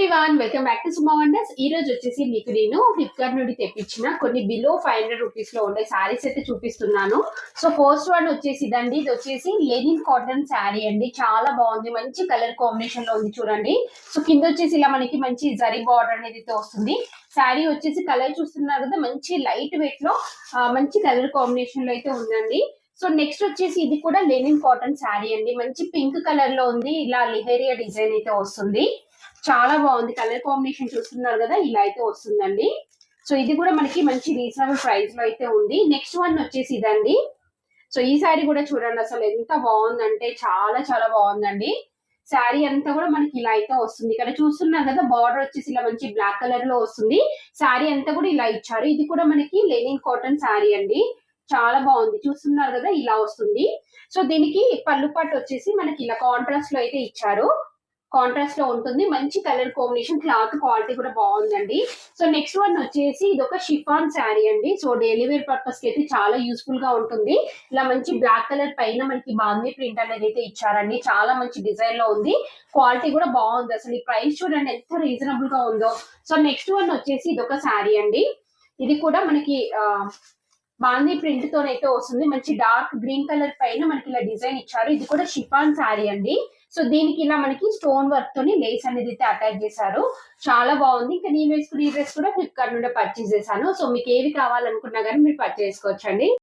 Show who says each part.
Speaker 1: Everyone welcome back to Suma wonders. ఈ రోజు వచ్చేసి మీకు నేను ఫ్లిప్కార్ట్ నుండి తెప్పించిన కొన్ని బిలో 500 రూపీస్ లో ఉండే శారీస్ అయితే చూపిస్తున్నాను. సో ఫస్ట్ వన్ వచ్చేసి ఇదండి. ఇది వచ్చేసి లెనిన్ కాటన్ శారీ అండి. చాలా బాగుంది, మంచి కలర్ కాంబినేషన్ లో ఉంది చూడండి. సో కింద వచ్చేసి ఇలా మనకి మంచి జరీ బార్డర్ అనేది అయితే వస్తుంది. శారీ వచ్చేసి కలర్ చూస్తున్నారు కదా, మంచి లైట్ వెయిట్ లో మంచి కలర్ కాంబినేషన్ లో అయితే ఉందండి. సో నెక్స్ట్ వచ్చేసి ఇది కూడా లెనిన్ కాటన్ శారీ అండి. మంచి పింక్ కలర్ లో ఉంది. ఇలా లిహేరియా డిజైన్ అయితే వస్తుంది. చాలా బాగుంది, కలర్ కాంబినేషన్ చూస్తున్నారు కదా, ఇలా అయితే వస్తుందండి. సో ఇది కూడా మనకి మంచి రీజనబుల్ ప్రైస్ లో అయితే ఉంది. నెక్స్ట్ వన్ వచ్చేసి ఇదండి. సో ఈ శారీ కూడా చూడండి, అసలు ఎంత బాగుందంటే చాలా చాలా బాగుందండి. శారీ అంతా కూడా మనకి ఇలా అయితే వస్తుంది. ఇక్కడ చూస్తున్నారు కదా, బార్డర్ వచ్చేసి ఇలా మంచి బ్లాక్ కలర్ లో వస్తుంది. శారీ అంతా కూడా ఇలా ఇచ్చారు. ఇది కూడా మనకి లెనిన్ కాటన్ శారీ అండి. చాలా బాగుంది, చూస్తున్నారు కదా, ఇలా వస్తుంది. సో దీనికి పళ్ళు పట్టు వచ్చేసి మనకి ఇలా కాంట్రాస్ట్ లో అయితే ఇచ్చారు. కాంట్రాస్ట్ లో ఉంటుంది. మంచి కలర్ కాంబినేషన్, క్లాత్ క్వాలిటీ కూడా బాగుందండి. సో నెక్స్ట్ వన్ వచ్చేసి ఇది ఒక షిఫాన్ శారీ అండి. సో డైలీ వేర్ పర్పస్ కి అయితే చాలా యూస్ఫుల్ గా ఉంటుంది. ఇలా మంచి బ్లాక్ కలర్ పైన మనకి బాందీ ప్రింట్ అనేది అయితే ఇచ్చారండి. చాలా మంచి డిజైన్ లో ఉంది. క్వాలిటీ కూడా బాగుంది. అసలు ఈ ప్రైస్ చూడండి ఎంత రీజనబుల్ గా ఉందో. సో నెక్స్ట్ వన్ వచ్చేసి ఇది ఒక శారీ అండి. ఇది కూడా మనకి బాందీ ప్రింట్ తోనైతే వస్తుంది. మంచి డార్క్ గ్రీన్ కలర్ పైన మనకి ఇలా డిజైన్ ఇచ్చారు. ఇది కూడా షిఫాన్ శారీ అండి. సో దీనికి ఇలా మనకి స్టోన్ వర్క్ తోని లేస్ అనేది అయితే అటాచ్ చేశారు. చాలా బాగుంది. ఇంకా నేను వేసుకున్న ఈ డ్రెస్ కూడా ఫ్లిప్కార్ట్ నుండి పర్చేస్ చేశాను. సో మీకు ఏవి కావాలనుకున్నా కానీ మీరు పర్చేస్ చేసుకోవచ్చండి.